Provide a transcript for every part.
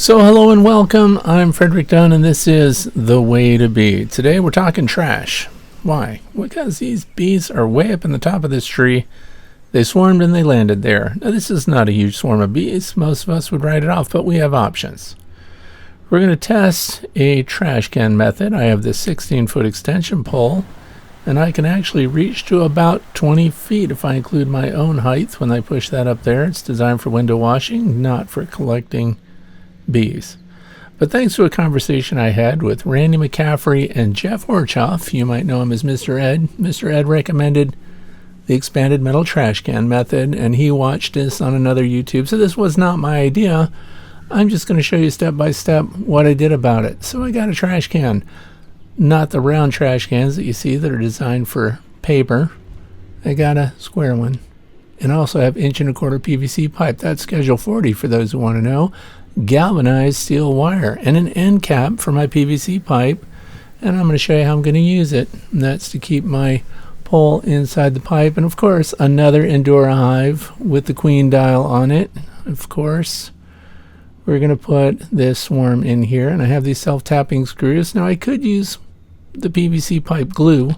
So hello and welcome. I'm Frederick Dunn and this is The Way to Be. Today we're talking trash. Why? Because these bees are way up in the top of this tree. They swarmed and they landed there. Now this is not a huge swarm of bees. Most of us would write it off, but we have options. We're going to test a trash can method. I have this 16-foot extension pole and I can actually reach to about 20 feet if I include my own height when I push that up there. It's designed for window washing, not for collecting bees. But thanks to a conversation I had with Randy McCaffrey and Jeff Orchoff, you might know him as Mr. Ed. Mr. Ed recommended the expanded metal trash can method, and he watched this on another YouTube. So this was not my idea. I'm just going to show you step by step what I did about it. So I got a trash can, not the round trash cans that you see that are designed for paper. I got a square one, and I also have 1 1/4 PVC pipe. That's Schedule 40 for those who want to know. Galvanized steel wire and an end cap for my PVC pipe, and I'm going to show you how I'm going to use it. And that's to keep my pole inside the pipe, and of course another Endura hive with the queen dial on it. Of course we're going to put this swarm in here, and I have these self-tapping screws. Now I could use the PVC pipe glue.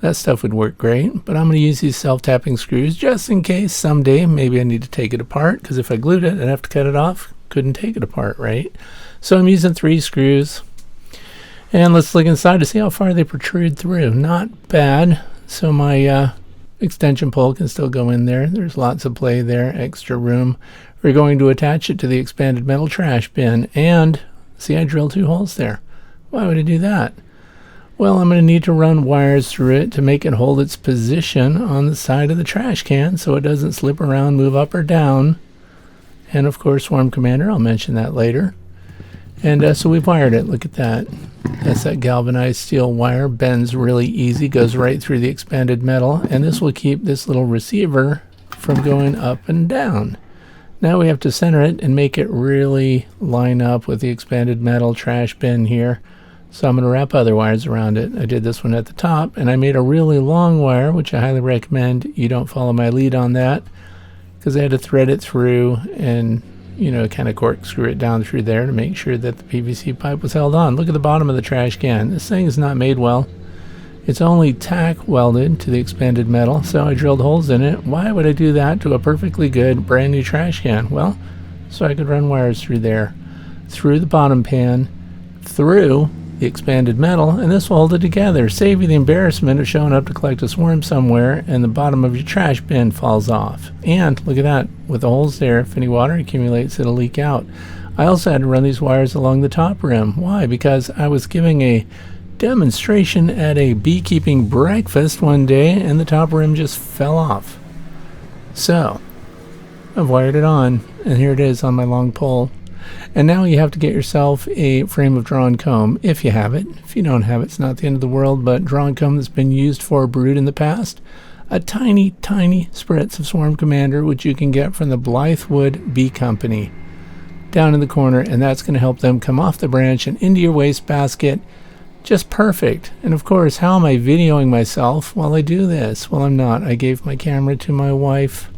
That stuff would work great, but I'm going to use these self-tapping screws just in case someday maybe I need to take it apart, because if I glued it I'd have to cut it off. Couldn't take it apart, right? So I'm using 3 screws, and let's look inside to see how far they protrude through. Not bad. So my extension pole can still go in there. There's lots of play there, extra room. We're going to attach it to the expanded metal trash bin, and see, I drilled 2 holes there. Why would I do that? Well, I'm going to need to run wires through it to make it hold its position on the side of the trash can so it doesn't slip around, move up or down. And of course Swarm Commander, I'll mention that later. And so we've wired it. Look at that. That's that galvanized steel wire. Bends really easy, goes right through the expanded metal, and this will keep this little receiver from going up and down. Now we have to center it and make it really line up with the expanded metal trash bin here. So I'm going to wrap other wires around it. I did this one at the top, and I made a really long wire, which I highly recommend you don't follow my lead on that, because I had to thread it through and, you know, kind of corkscrew it down through there to make sure that the PVC pipe was held on. Look at the bottom of the trash can. This thing is not made well. It's only tack welded to the expanded metal, so I drilled holes in it. Why would I do that to a perfectly good brand new trash can? Well, so I could run wires through there, through the bottom pan, through the expanded metal, and this will hold it together. Save you the embarrassment of showing up to collect a swarm somewhere and the bottom of your trash bin falls off. And look at that, with the holes there, if any water accumulates it'll leak out. I also had to run these wires along the top rim. Why? Because I was giving a demonstration at a beekeeping breakfast one day and the top rim just fell off. So I've wired it on, and here it is on my long pole. And now you have to get yourself a frame of drawn comb, if you have it. If you don't have it, it's not the end of the world, but drawn comb that's been used for brood in the past. A tiny, tiny spritz of Swarm Commander, which you can get from the Blythewood Bee Company, down in the corner, and that's going to help them come off the branch and into your wastebasket. Just perfect. And of course, how am I videoing myself while I do this? Well, I'm not. I gave my camera to my wife,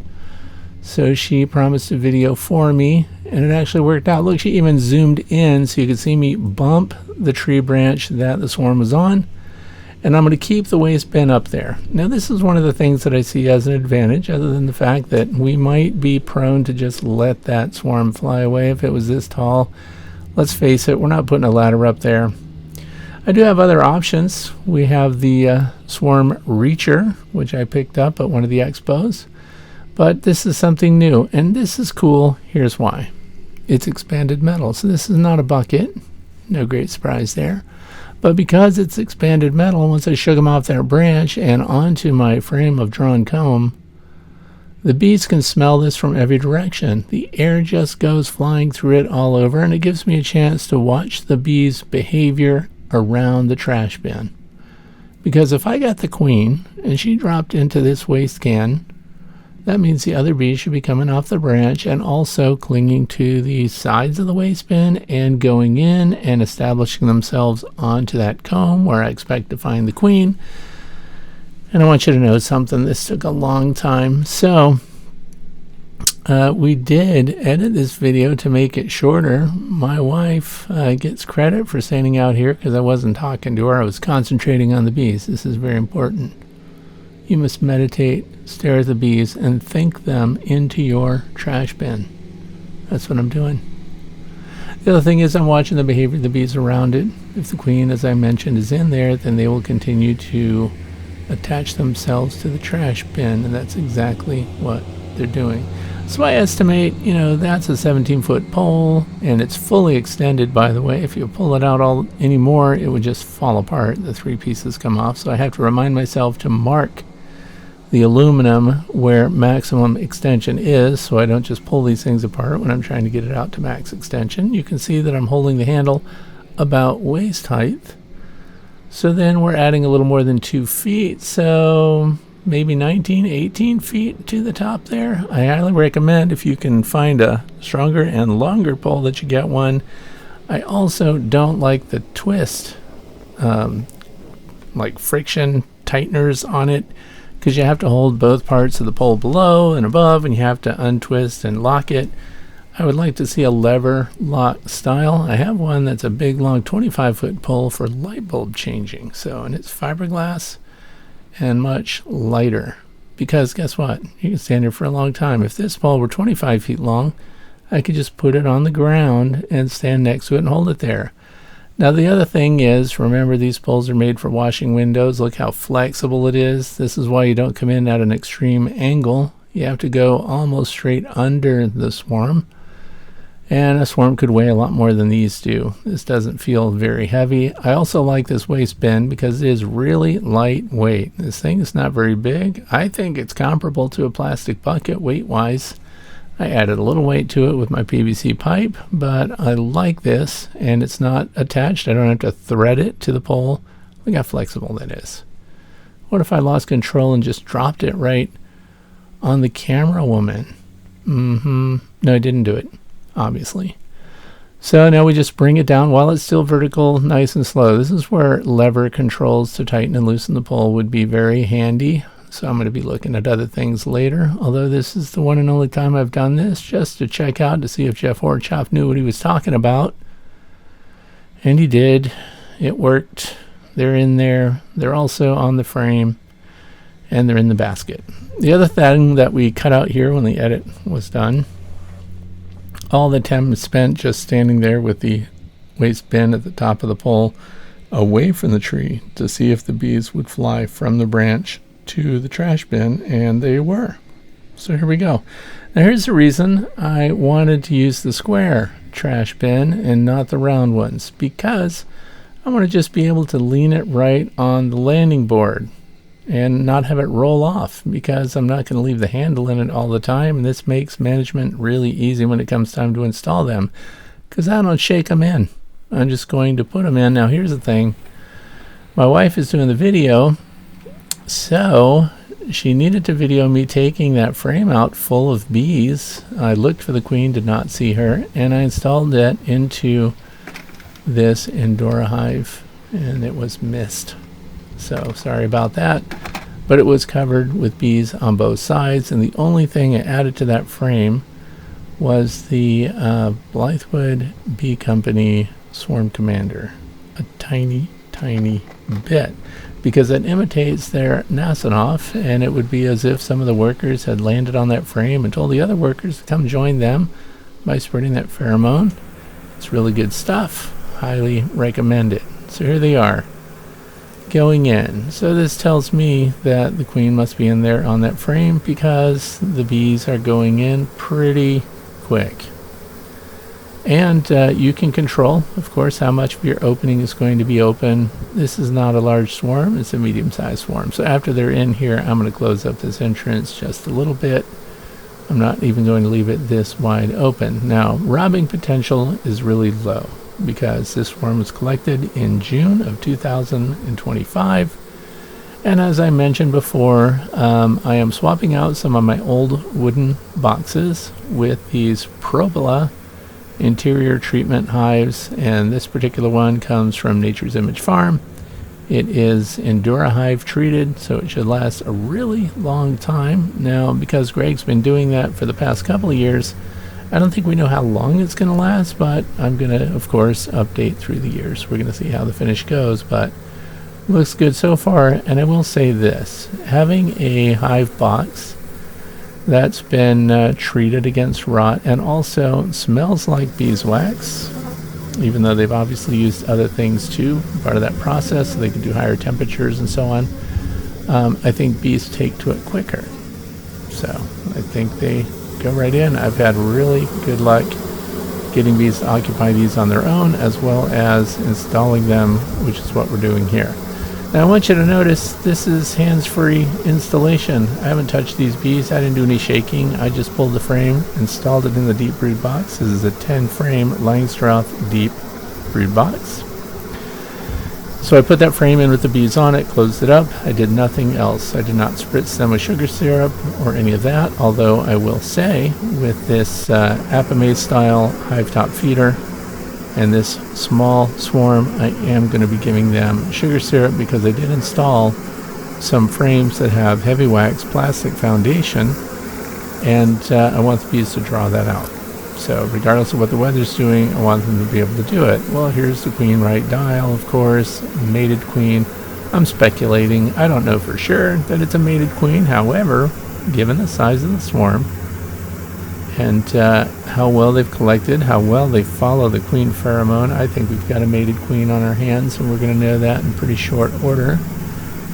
so she promised a video for me, and it actually worked out. Look, she even zoomed in so you could see me bump the tree branch that the swarm was on. And I'm going to keep the waste bin up there. Now this is one of the things that I see as an advantage, other than the fact that we might be prone to just let that swarm fly away if it was this tall. Let's face it, we're not putting a ladder up there. I do have other options. We have the Swarm Reacher, which I picked up at one of the expos. But this is something new, and this is cool. Here's why. It's expanded metal, so this is not a bucket. No great surprise there. But because it's expanded metal, once I shook them off that branch and onto my frame of drawn comb, the bees can smell this from every direction. The air just goes flying through it all over, and it gives me a chance to watch the bees' behavior around the trash bin. Because if I got the queen and she dropped into this waste can, that means the other bees should be coming off the branch and also clinging to the sides of the waste bin and going in and establishing themselves onto that comb where I expect to find the queen. And I want you to know something. This took a long time. So We did edit this video to make it shorter. My wife gets credit for standing out here because I wasn't talking to her. I was concentrating on the bees. This is very important. You must meditate, stare at the bees, and think them into your trash bin. That's what I'm doing. The other thing is I'm watching the behavior of the bees around it. If the queen, as I mentioned, is in there, then they will continue to attach themselves to the trash bin, and that's exactly what they're doing. So I estimate, that's a 17-foot pole, and it's fully extended, by the way. If you pull it out anymore, it would just fall apart. The 3 pieces come off. So I have to remind myself to mark the aluminum where maximum extension is, so I don't just pull these things apart when I'm trying to get it out to max extension. You can see that I'm holding the handle about waist height. So then we're adding a little more than 2 feet, so maybe 19, 18 feet to the top there. I highly recommend, if you can find a stronger and longer pole, that you get one. I also don't like the twist, like friction tighteners on it, because you have to hold both parts of the pole below and above, and you have to untwist and lock it. I would like to see a lever lock style. I have one that's a big, long 25-foot pole for light bulb changing. And it's fiberglass and much lighter, because guess what? You can stand here for a long time. If this pole were 25 feet long, I could just put it on the ground and stand next to it and hold it there. Now the other thing is, remember, these poles are made for washing windows. Look how flexible it is. This is why you don't come in at an extreme angle. You have to go almost straight under the swarm. And a swarm could weigh a lot more than these do. This doesn't feel very heavy. I also like this waist bin because it is really lightweight. This thing is not very big. I think it's comparable to a plastic bucket weight-wise. I added a little weight to it with my PVC pipe, but I like this, and it's not attached. I don't have to thread it to the pole. Look how flexible that is. What if I lost control and just dropped it right on the camera woman? No, I didn't do it, obviously. So now we just bring it down while it's still vertical, nice and slow. This is where lever controls to tighten and loosen the pole would be very handy. So I'm going to be looking at other things later, although this is the one and only time I've done this, just to check out to see if Jeff Horchoff knew what he was talking about. And he did. It worked. They're in there. They're also on the frame, and they're in the basket. The other thing that we cut out here when the edit was done, all the time spent just standing there with the waste bin at the top of the pole away from the tree to see if the bees would fly from the branch to the trash bin, and they were. So here we go. Now here's the reason I wanted to use the square trash bin and not the round ones, because I want to just be able to lean it right on the landing board and not have it roll off, because I'm not going to leave the handle in it all the time, and this makes management really easy when it comes time to install them, because I don't shake them in. I'm just going to put them in. Now here's the thing. My wife is doing the video, so she needed to video me taking that frame out full of bees. I looked for the queen, did not see her, and I installed it into this Indora hive, and it was missed. So sorry about that, but it was covered with bees on both sides, and the only thing I added to that frame was the Blythewood Bee Company Swarm Commander, a tiny bit, because it imitates their Nasanoff, and it would be as if some of the workers had landed on that frame and told the other workers to come join them by spreading that pheromone. It's really good stuff. Highly recommend it. So here they are going in. So this tells me that the queen must be in there on that frame, because the bees are going in pretty quick. And you can control, of course, how much of your opening is going to be open. This is not a large swarm, it's a medium-sized swarm. So after they're in here, I'm going to close up this entrance just a little bit. I'm not even going to leave it this wide open. Now, robbing potential is really low, because this swarm was collected in June of 2025. And as I mentioned before, I am swapping out some of my old wooden boxes with these Probola interior treatment hives, and this particular one comes from Nature's Image Farm, It is Endura Hive treated, so it should last a really long time. Now, because Greg's been doing that for the past couple of years, I don't think we know how long it's going to last, but I'm going to, of course, update through the years. We're going to see how the finish goes, but looks good so far. And I will say this, having a hive box that's been treated against rot and also smells like beeswax, even though they've obviously used other things too, part of that process, so they can do higher temperatures and so on. I think bees take to it quicker. So I think they go right in. I've had really good luck getting bees to occupy these on their own, as well as installing them, which is what we're doing here. Now I want you to notice this is hands-free installation. I haven't touched these bees. I didn't do any shaking. I just pulled the frame, installed it in the deep brood box. This is a 10-frame Langstroth deep brood box. So I put that frame in with the bees on it, closed it up. I did nothing else. I did not spritz them with sugar syrup or any of that, although I will say with this Apamate style hive top feeder and this small swarm, I am going to be giving them sugar syrup because I did install some frames that have heavy wax plastic foundation, and I want the bees to draw that out. So regardless of what the weather's doing, I want them to be able to do it. Well, here's the queen right dial, of course, mated queen. I'm speculating. I don't know for sure that it's a mated queen. However, given the size of the swarm and how well they've collected, how well they follow the queen pheromone, I think we've got a mated queen on our hands, and we're going to know that in pretty short order.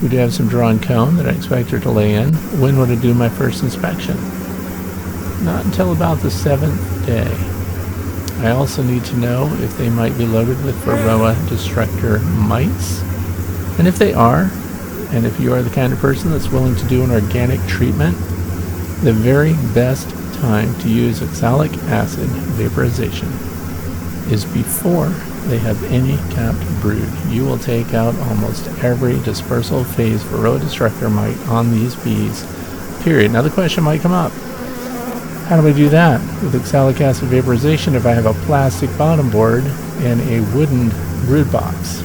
We do have some drawn comb that I expect her to lay in. When would I do my first inspection? Not until about the 7th day. I also need to know if they might be loaded with Varroa destructor mites. And if they are, and if you are the kind of person that's willing to do an organic treatment, the very best time to use oxalic acid vaporization is before they have any capped brood. You will take out almost every dispersal phase Varroa destructor mite on these bees, period. Now the question might come up, how do I do that with oxalic acid vaporization if I have a plastic bottom board and a wooden brood box?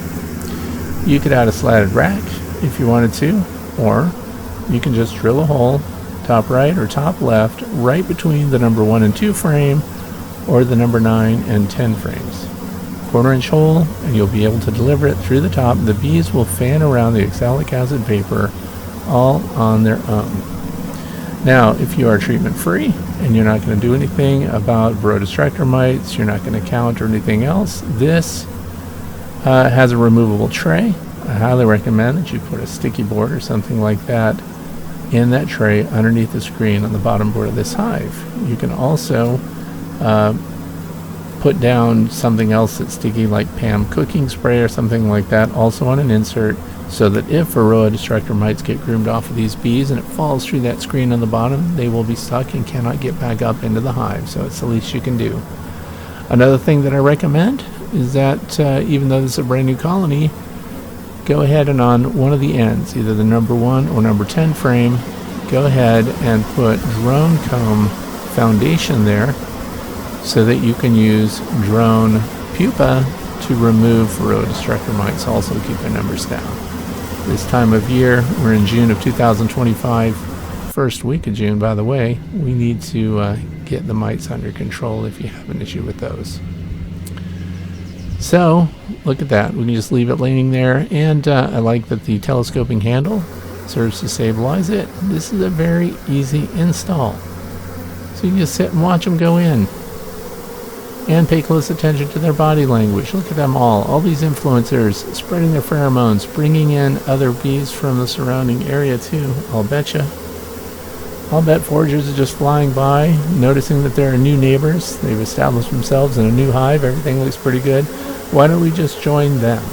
You could add a slatted rack if you wanted to, or you can just drill a hole top right or top left right between the number 1 and 2 frame or the number 9 and 10 frames. 1/4 inch hole, and you'll be able to deliver it through the top. The bees will fan around the oxalic acid vapor all on their own. Now, if you are treatment free and you're not going to do anything about Varroa destructor mites, you're not going to count or anything else, this has a removable tray. I highly recommend that you put a sticky board or something like that in that tray underneath the screen on the bottom board of this hive. You can also put down something else that's sticky, like Pam cooking spray or something like that, also on an insert, so that if Varroa destructor mites get groomed off of these bees and it falls through that screen on the bottom, they will be stuck and cannot get back up into the hive. So it's the least you can do. Another thing that I recommend is that even though this is a brand new colony, go ahead and on one of the ends, either the number 1 or number 10 frame, go ahead and put drone comb foundation there so that you can use drone pupa to remove Varroa destructor mites, also keep their numbers down. This time of year, we're in June of 2025, first week of June, by the way. We need to get the mites under control if you have an issue with those. So, look at that. We can just leave it laying there, and I like that the telescoping handle serves to stabilize it. This is a very easy install. So you can just sit and watch them go in. And pay close attention to their body language. Look at them all these influencers spreading their pheromones, bringing in other bees from the surrounding area too. I'll bet foragers are just flying by, noticing that there are new neighbors. They've established themselves in a new hive. Everything looks pretty good. Why don't we just join them?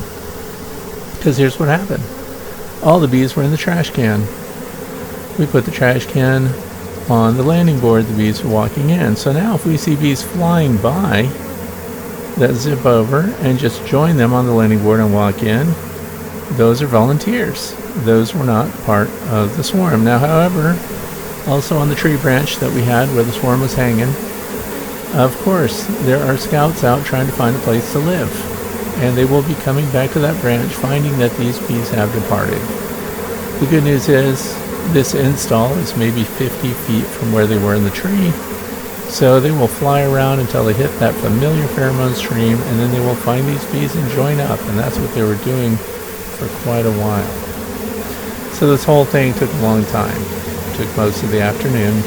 Because here's what happened. All the bees were in the trash can. We put the trash can on the landing board. The bees are walking in. So now if we see bees flying by that zip over and just join them on the landing board and walk in, those are volunteers. Those were not part of the swarm. Now, however, also on the tree branch that we had where the swarm was hanging, of course, there are scouts out trying to find a place to live. and they will be coming back to that branch, finding that these bees have departed. The good news is this install is maybe 50 feet from where they were in the tree, so they will fly around until they hit that familiar pheromone stream, and then they will find these bees and join up, and that's what they were doing for quite a while. So this whole thing took a long time. It took most of the afternoon.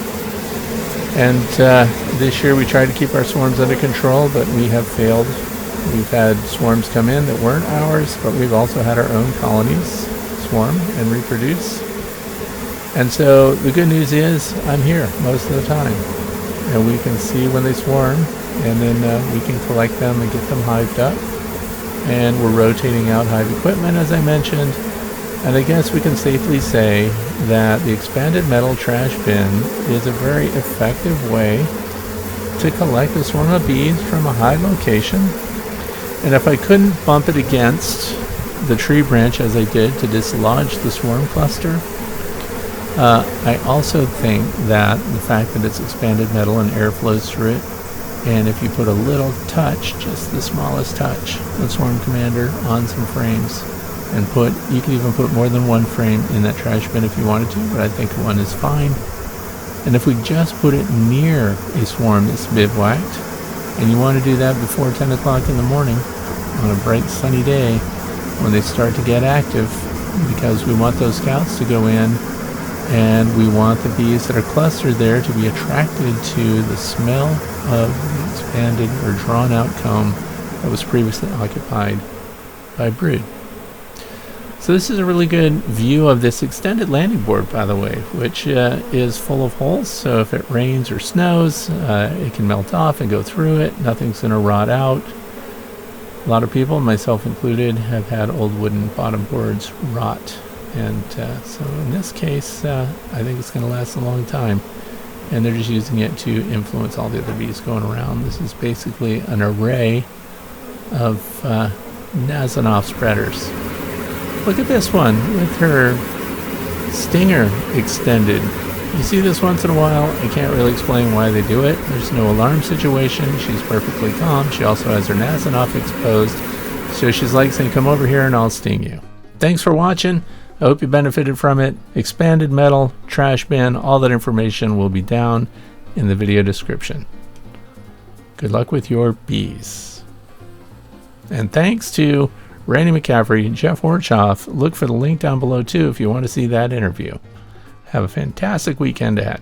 And this year we tried to keep our swarms under control, but we have failed. We've had swarms come in that weren't ours, but we've also had our own colonies swarm and reproduce. And so the good news is I'm here most of the time. And we can see when they swarm, and then we can collect them and get them hived up. And we're rotating out hive equipment, as I mentioned. And I guess we can safely say that the expanded metal trash bin is a very effective way to collect a swarm of bees from a high location. And if I couldn't bump it against the tree branch as I did to dislodge the swarm cluster, I also think that the fact that it's expanded metal and air flows through it, and if you put a little touch, just the smallest touch, of Swarm Commander on some frames, and you can even put more than one frame in that trash bin if you wanted to, but I think one is fine. And if we just put it near a swarm that's bivouacked, and you want to do that before 10 o'clock in the morning on a bright sunny day when they start to get active, because we want those scouts to go in, and we want the bees that are clustered there to be attracted to the smell of the expanded or drawn out comb that was previously occupied by brood. So this is a really good view of this extended landing board, by the way, which is full of holes. So if it rains or snows, it can melt off and go through it. Nothing's going to rot out. A lot of people, myself included, have had old wooden bottom boards rot. And so in this case, I think it's going to last a long time. And they're just using it to influence all the other bees going around. This is basically an array of Nasanov spreaders. Look at this one with her stinger extended. You see this once in a while. I can't really explain why they do it. There's no alarm situation. She's perfectly calm. She also has her Nasanov exposed. So she's like saying, come over here and I'll sting you. Thanks for watching. I hope you benefited from it. Expanded metal, trash bin, all that information will be down in the video description. Good luck with your bees. And thanks to Randy McCaffrey and Jeff Horchoff. Look for the link down below too if you want to see that interview. Have a fantastic weekend ahead.